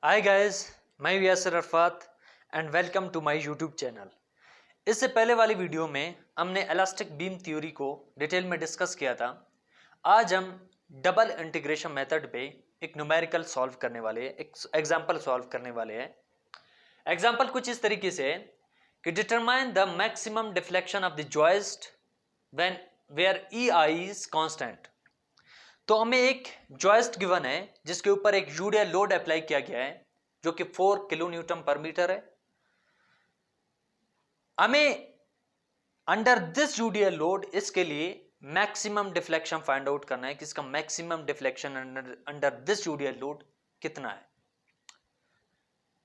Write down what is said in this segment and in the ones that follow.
हाय guys, मैं Yasir Arafat and welcome to my YouTube channel. इससे पहले वाली वीडियो में हमने इलास्टिक बीम थ्योरी को डिटेल में डिस्कस किया था। आज हम डबल इंटीग्रेशन मेथड पे एक न्यूमेरिकल सॉल्व करने वाले हैं, एक एग्जांपल सॉल्व करने वाले हैं। एग्जांपल कुछ इस तरीके से है कि determine the maximum deflection of the joist when where EI is constant. तो हमें एक जॉइस्ट गिवन है जिसके ऊपर एक यूडियल लोड अप्लाई किया गया है जो कि 4 किलो न्यूटन पर मीटर है। हमें अंडर दिस यूडियल लोड इसके लिए मैक्सिमम डिफ्लेक्शन फाइंड आउट करना है कि इसका maximum deflection under this UDL load कितना है।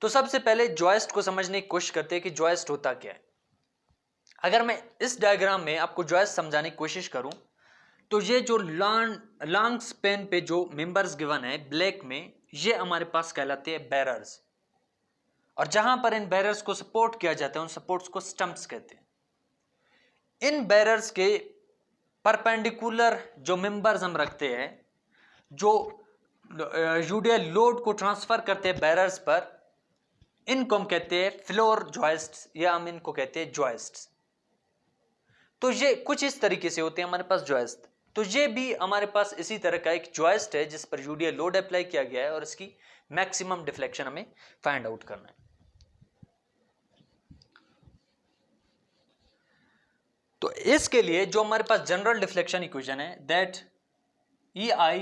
तो सबसे पहले जॉइस्ट को समझने की कोशिश करते हैं कि जॉइस्ट होता क्या है। अगर मैं इस डायग्राम में आपको जॉइस्ट समझाने की कोशिश करूं तो ये जो लॉन्ग स्पेन पे जो मेंबर्स गिवन है ब्लैक में, ये हमारे पास कहलाते हैं बैरर्स, और जहां पर इन बैरर्स को सपोर्ट किया जाता है उन सपोर्ट्स को स्टंप्स कहते हैं। इन बैरर्स के परपेंडिकुलर जो मेंबर्स हम रखते हैं जो यूडियल लोड को ट्रांसफर करते हैं बैरर्स पर, इनको हम कहते हैं फ्लोर जॉइस्ट्स या हम इनको कहते हैं जॉइस्ट्स। तो ये कुछ इस तरीके से होते हैं हमारे पास जॉइस्ट। तो ये भी हमारे पास इसी तरह का एक जॉइस्ट है जिस पर यूडियल लोड अप्लाई किया गया है और इसकी मैक्सिमम डिफ्लेक्शन हमें फाइंड आउट करना है। तो इसके लिए जो हमारे पास जनरल डिफ्लेक्शन इक्वेशन है दैट EI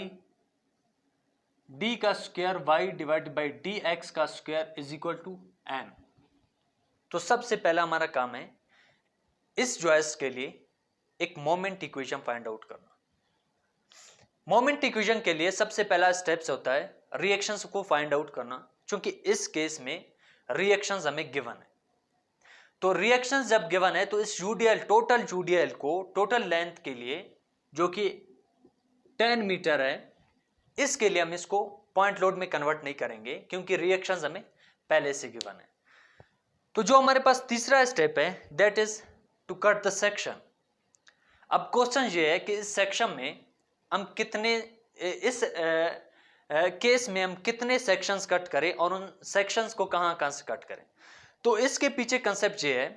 d का square y divide by dx का square is equal to m। तो सबसे पहला हमारा काम है इस जॉइस्ट के लिए एक मोमेंट इक्वेशन फाइंड आउट करना। मोमेंट इक्वेशन के लिए सबसे पहला स्टेप्स होता है रिएक्शंस को फाइंड आउट करना, क्योंकि इस केस में रिएक्शंस हमें गिवन है। तो रिएक्शंस जब गिवन है तो इस टोटल यूडियल को टोटल लेंथ के लिए जो कि 10 मीटर है, इसके लिए हम इसको पॉइंट लोड में कन्वर्ट नहीं करेंगे क्योंकि रिएक्शंस हमें पहले से गिवन है। तो जो हमारे पास तीसरा स्टेप है that is to cut the section. अब क्वेश्चन ये है कि इस सेक्शन में हम कितने इस केस में हम कितने सेक्शंस कट करें और उन सेक्शंस को कहां से कट करें। तो इसके पीछे कंसेप्ट ये है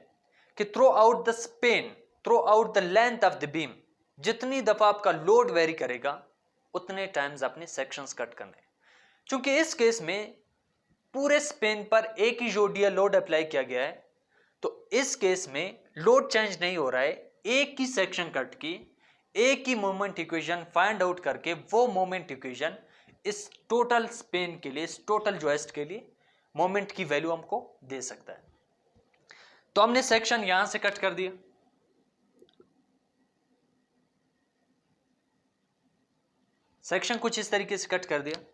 कि through out the Spain, through out the length of the beam, जितनी दफा आपका लोड वेरी करेगा उतने टाइम्स अपने सेक्शंस कट करने। क्योंकि इस केस में पूरे स्पेन पर एक ही यूडियल लोड अप्लाई किया गया है, तो इस केस में लोड चेंज नहीं हो रहा है। एक ही सेक्शन कट की एक ही मोमेंट इक्वेशन फाइंड आउट करके वो मोमेंट इक्वेशन इस टोटल स्पेन के लिए, इस टोटल जॉइस्ट के लिए मोमेंट की वैल्यू हमको दे सकता है। तो हमने सेक्शन यहां से कट कर दिया, सेक्शन कुछ इस तरीके से कट कर दिया।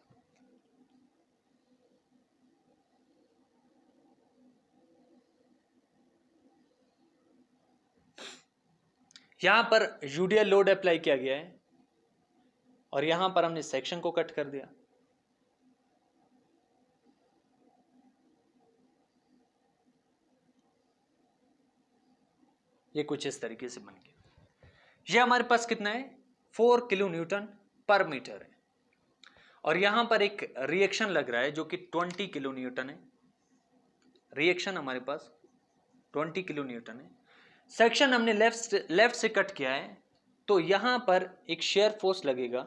यहां पर यूडियल लोड अप्लाई किया गया है और यहां पर हमने सेक्शन को कट कर दिया। ये कुछ इस तरीके से बन गया। ये हमारे पास कितना है 4 किलो न्यूटन पर मीटर है और यहां पर एक रिएक्शन लग रहा है जो कि 20 किलो न्यूटन है। रिएक्शन हमारे पास 20 किलो न्यूटन है। सेक्शन हमने लेफ्ट से कट किया है, तो यहां पर एक शेयर फोर्स लगेगा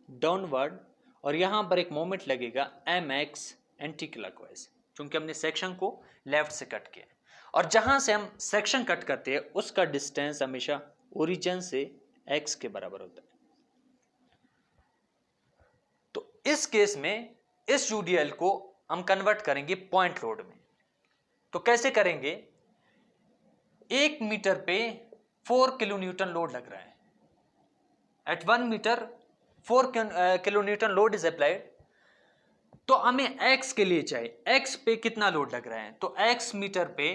डाउनवर्ड और यहां पर एक मोमेंट लगेगा mx एंटी क्लॉकवाइज, क्योंकि हमने सेक्शन को लेफ्ट से कट किया है। और जहां से हम सेक्शन कट करते हैं उसका डिस्टेंस हमेशा ओरिजिन से x के बराबर होता है। तो इस केस में इस यूडीएल को हम कन्वर्ट करेंगे पॉइंट लोड में। तो कैसे करेंगे, 1 मीटर पे 4 किलो न्यूटन लोड लग रहा है। At 1 metre 4 kilo newton load is applied. तो हमें x के लिए चाहिए x पे कितना लोड लग रहा है, तो x मीटर पे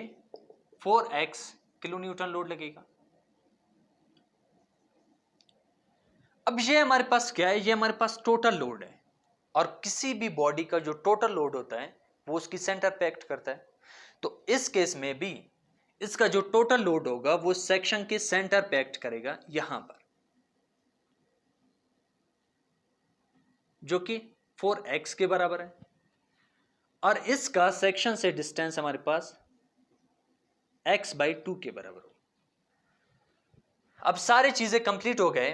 4x किलो न्यूटन लोड लगेगा। अब ये हमारे पास क्या है, ये हमारे पास टोटल लोड है और किसी भी बॉडी का जो टोटल लोड होता है वो उसकी सेंटर पे एक्ट करता है। तो इस केस में भी इसका जो टोटल लोड होगा वो सेक्शन के सेंटर पे एक्ट करेगा यहां पर, जो कि 4x के बराबर है। और इसका सेक्शन से डिस्टेंस हमारे पास x/2 के बराबर हो। अब सारी चीजें कंप्लीट हो गए।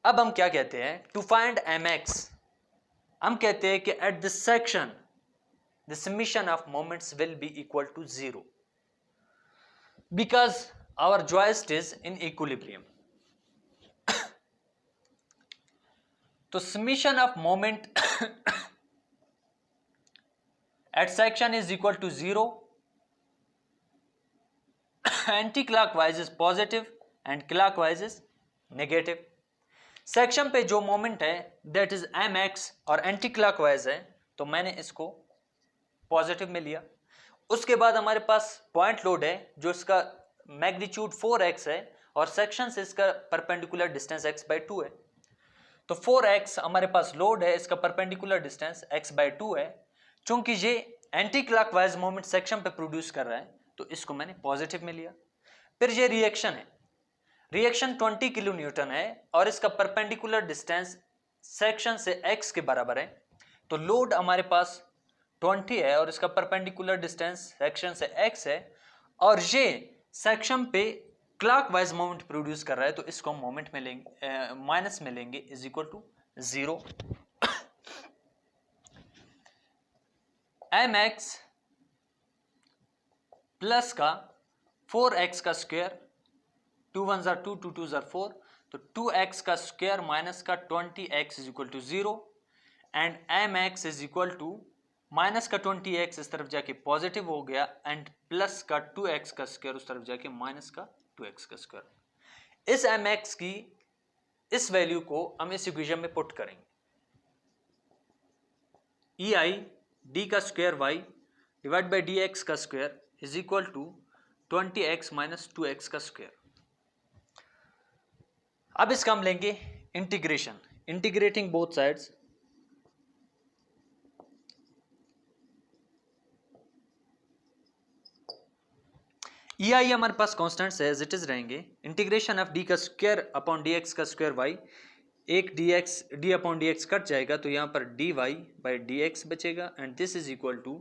अब हम क्या कहते हैं, टू फाइंड mx, हम कहते हैं कि at this section the summation of moments will be equal to 0 because our joist is in equilibrium. तो summation of moment at section is equal to 0, anti clockwise is positive and clockwise is negative. Section पे जो moment है that is mx और anti clockwise है, तो मैंने इसको positive में लिया। उसके बाद हमारे पास पॉइंट लोड है जो इसका मैग्नीट्यूड 4x है और सेक्शन से इसका परपेंडिकुलर डिस्टेंस x/2 है। तो 4x हमारे पास लोड है, इसका परपेंडिकुलर डिस्टेंस x/2 है। चूंकि ये एंटी क्लॉकवाइज मोमेंट सेक्शन पे प्रोड्यूस कर रहा है तो इसको मैंने पॉजिटिव में लिया। फिर ये रिएक्शन है, रिएक्शन 20 किलो न्यूटन है और इसका परपेंडिकुलर डिस्टेंस सेक्शन से x के बराबर है। तो लोड हमारे पास 20 है और इसका परपेंडिकुलर डिस्टेंस सेक्शन से x है और ये सेक्शन पे क्लॉकवाइज मोमेंट प्रोड्यूस कर रहा है, तो इसको मोमेंट में लेंगे, माइनस में लेंगे, is equal to 0। mx plus का 4x का स्क्वायर, 2 1 जार 2, 2 2 जार 4, तो 2x का स्क्वायर माइनस का 20x is equal to 0 and mx is equal to minus का 20x इस तरफ जाके पॉजिटिव हो गया एंड प्लस का 2x का स्क्वायर उस तरफ जाके माइनस का 2x का स्क्वायर। इस mx की इस वैल्यू को हम इस इक्वेशन में पुट करेंगे, ei d का square y divide by dx का square is equal to 20x minus 2x का स्क्वायर। अब इसका हम लेंगे integration, integrating both sides. E I हमारे पास कॉन्स्टेंट्स है, एज इट इज रहेंगे। इंटीग्रेशन ऑफ डी का स्क्वायर अपॉन डी एक्स का स्क्वायर वाई, एक D X D upon D X cut जाएगा तो यहाँ पर D Y by D X बचेगा and this is equal to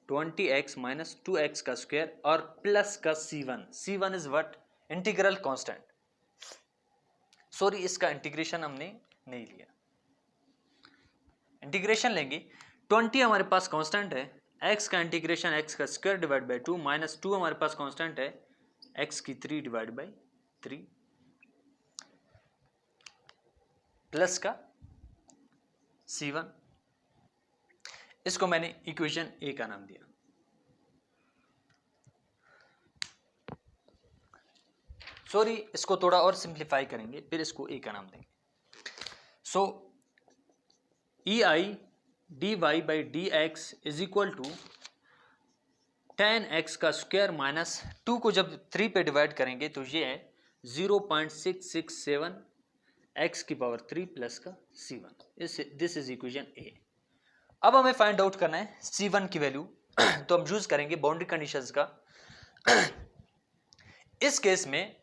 20x minus 2x का स्क्वायर और प्लस का c1। c1 is what, integral constant. Sorry, इसका इंटीग्रेशन हमने नहीं लिया, इंटीग्रेशन लेंगे। 20 हमारे पास कांस्टेंट है, x का इंटीग्रेशन x का स्क्वायर डिवाइड बाई 2 माइनस 2 हमारे पास कांस्टेंट है x की 3 डिवाइड बाई 3 प्लस का c1। इसको मैंने इक्वेशन ए का नाम दिया। सॉरी, इसको थोड़ा और सिंप्लीफाई करेंगे, फिर इसको ए का नाम देंगे। So E I d Y by D x is equal to 10x का स्क्वायर माइनस 2 को जब 3 पे डिवाइड करेंगे तो ये है 0.667 x की पावर 3 प्लस का c1। दिस इज इक्वेशन ए। अब हमें फाइंड आउट करना है c1 की वैल्यू, तो हम यूज करेंगे बाउंड्री कंडीशंस का। इस केस में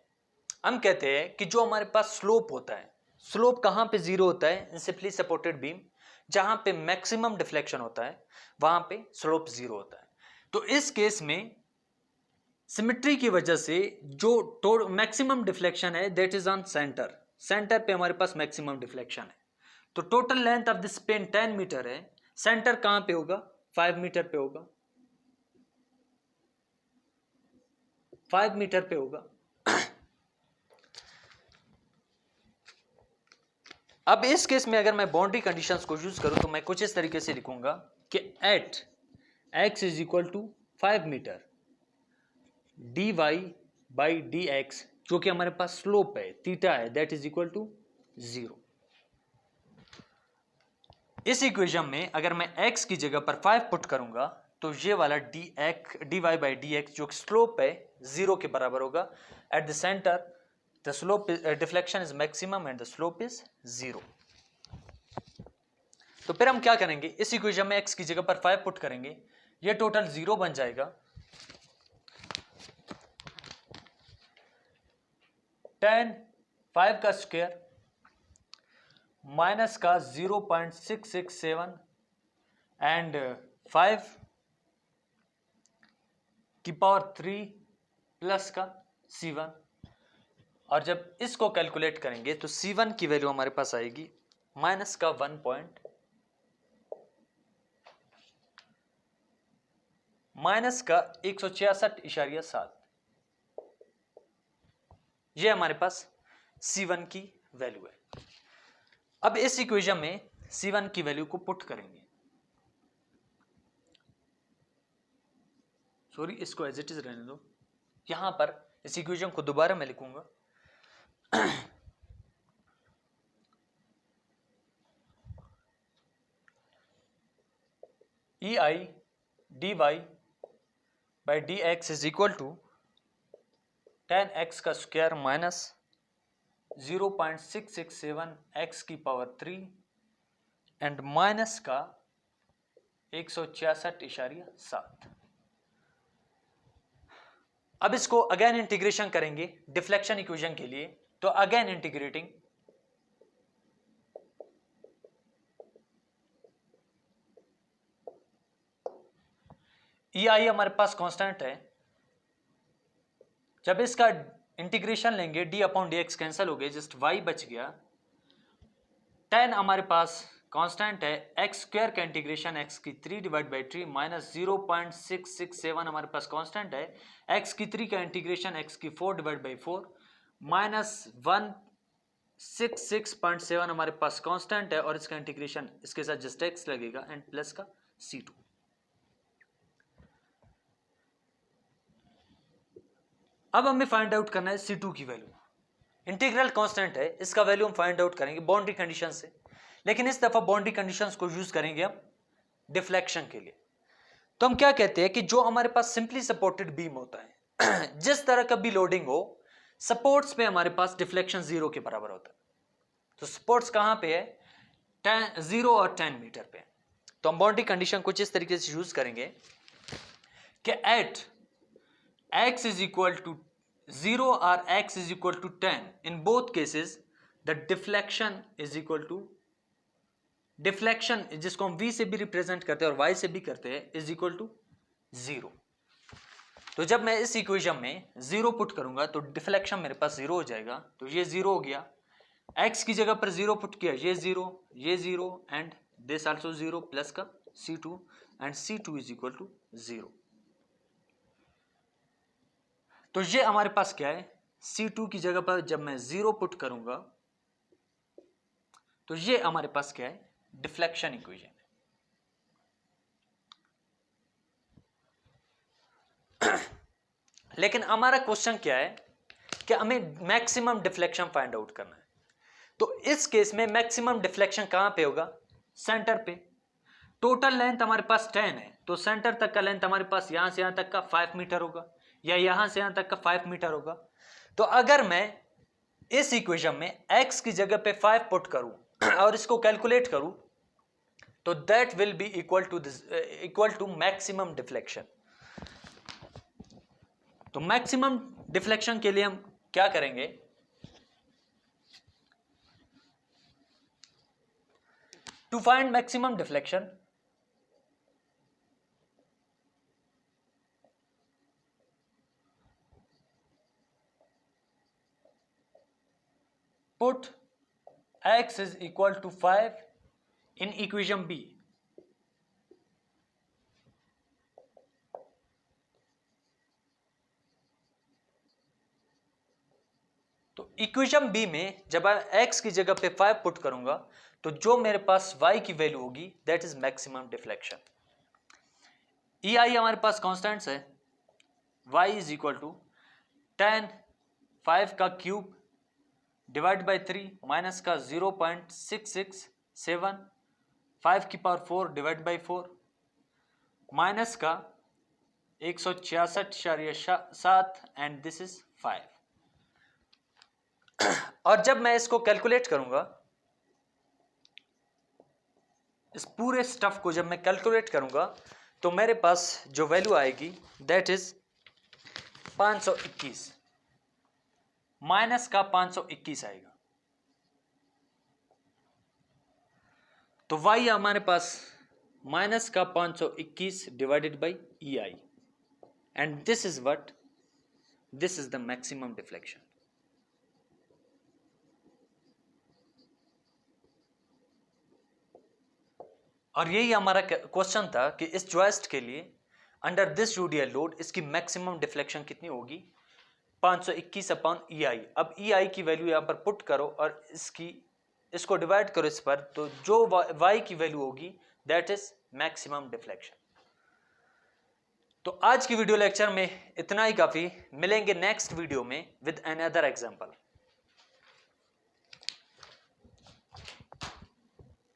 हम कहते हैं कि जो हमारे पास स्लोप होता है, स्लोप कहां पे 0 होता है, इन सिंपली सपोर्टेड बीम। जहां पे मैक्सिमम डिफ्लेक्शन होता है वहां पे स्लोप 0 होता है। तो इस केस में सिमेट्री की वजह से जो मैक्सिमम डिफ्लेक्शन है that is on centre, centre पे हमारे पास मैक्सिमम डिफ्लेक्शन है। तो total length of this span 10 metre है, सेंटर कहां पे होगा, 5 मीटर पे होगा, 5 मीटर पे होगा। अब इस केस में अगर मैं बाउंड्री कंडीशंस को यूज करूं तो मैं कुछ इस तरीके से लिखूंगा कि at x is equal to 5 metre dy by D x, जो कि हमारे पास स्लोप है, थीटा है, दैट इज इक्वल टू 0। इस इक्वेशन में अगर मैं x की जगह पर 5 पुट करूंगा तो ये वाला dy बाई डी एक्स जो स्लोप है 0 के बराबर होगा। At the centre the slope deflection is maximum and the slope is 0। तो फिर हम क्या करेंगे, इस इक्वेशन में x की जगह पर 5 पुट करेंगे, ये टोटल 0 बन जाएगा। 10 5 का स्क्वायर माइनस का 0.667 एंड 5 की पावर 3 प्लस का C1, और जब इसको कैलकुलेट करेंगे तो C1 की वैल्यू हमारे पास आएगी माइनस का 166.7। ये हमारे पास C1 की वैल्यू है। अब इस इक्वेशन में C1 की वैल्यू को पुट करेंगे, सॉरी इसको एज इट इज रहने दो, यहां पर इस इक्वेशन को दोबारा मैं लिखूंगा। EI dy by D x is equal to 10x का स्क्वायर माइनस 0.667 x की पावर 3 एंड माइनस का 166.7। अब इसको अगेन इंटीग्रेशन करेंगे डिफ्लेक्शन इक्वेशन के लिए, तो अगेन इंटीग्रेटिंग EI हमारे पास कांस्टेंट है, जब इसका इंटीग्रेशन लेंगे d upon D x cancel हो गए, जस्ट y बच गया। 10 हमारे पास कांस्टेंट है, एक्स स्क्वायर का इंटीग्रेशन x की 3 डिवाइड बाई 3 माइनस 0.667 हमारे पास कांस्टेंट है, x की 3 का इंटीग्रेशन x की 4 डिवाइड बाई 4 माइनस 166.7 हमारे पास कांस्टेंट है, और इसका इंटीग्रेशन इसके साथ जस्ट x लगेगा एंड प्लस का C2। अब हमें फाइंड आउट करना है C2 की वैल्यू। इंटीग्रल कांस्टेंट है, इसका वैल्यू हम फाइंड आउट करेंगे बाउंड्री कंडीशन से, लेकिन इस दफा बाउंड्री कंडीशंस को यूज करेंगे हम डिफ्लेक्शन के लिए। तो हम क्या कहते हैं कि जो हमारे पास सिंपली सपोर्टेड बीम होता है जिस तरह का भी लोडिंग हो, सपोर्ट्स पे हमारे पास डिफ्लेक्शन 0 के बराबर होता है। तो सपोर्ट्स कहां पे है? 0 और 10 मीटर पे। तो हम बाउंड्री कंडीशन कुछ इस तरीके से यूज करेंगे कि at x is equal to 0 or x is equal to 10, in both cases the deflection is equal to, deflection जिसको हम v से भी रिप्रेजेंट करते हैं और y से भी करते हैं, is equal to 0। तो जब मैं इस इक्वेशन में 0 पुट करूंगा तो डिफ्लेक्शन मेरे पास 0 हो जाएगा, तो ये 0 हो गया। x की जगह पर 0 पुट किया, ये 0 एंड दिस आल्सो 0 प्लस का C2 and C2 is equal to 0। तो ये हमारे पास क्या है? C2 की जगह पर जब मैं 0 पुट करूंगा तो ये हमारे पास क्या है? डिफ्लेक्शन इक्वेशन है। लेकिन हमारा क्वेश्चन क्या है कि हमें मैक्सिमम डिफ्लेक्शन फाइंड आउट करना है। तो इस केस में मैक्सिमम डिफ्लेक्शन कहां पे होगा? सेंटर पे। टोटल लेंथ हमारे पास 10 है, तो सेंटर तक का लेंथ हमारे पास यहां से यहां तक का 5 मीटर होगा, या यहां से यहां तक का 5 मीटर होगा। तो अगर मैं इस इक्वेशन में x की जगह पे 5 पुट करूं और इसको कैलकुलेट करूं तो that will be equal to maximum deflection. तो मैक्सिमम डिफ्लेक्शन के लिए हम क्या करेंगे? To find maximum deflection put x is equal to 5 in equation B। तो इक्वेशन बी में जब x की जगह पे 5 पुट करूंगा तो जो मेरे पास y की वैल्यू होगी that is maximum deflection. EI हमारे पास कांस्टेंट्स है, y इज इक्वल टू 10 5 का क्यूब डिवाइड बाई 3 माइनस का 0.667 5 की पावर 4 डिवाइड बाई 4 माइनस का 166.7 एंड दिस इज 5। और जब मैं इसको कैलकुलेट करूंगा, इस पूरे स्टफ को जब मैं कैलकुलेट करूंगा तो मेरे पास जो वैल्यू आएगी दैट इज 521 माइनस का 521 आएगा। तो y हमारे पास माइनस का 521 divided by E I, and this is what, this is the maximum deflection. और यही हमारा क्वेश्चन था कि इस जॉइस्ट के लिए अंडर दिस यूडीएल लोड इसकी मैक्सिमम डिफ्लेक्शन कितनी होगी, 521 अपॉन ई आई। अब ई आई की वैल्यू यहां पर पुट करो और इसको डिवाइड करो इस पर, तो जो y की वैल्यू होगी दैट इज मैक्सिमम डिफ्लेक्शन। तो आज की वीडियो लेक्चर में इतना ही काफी, मिलेंगे नेक्स्ट वीडियो में विद अनदर एग्जांपल।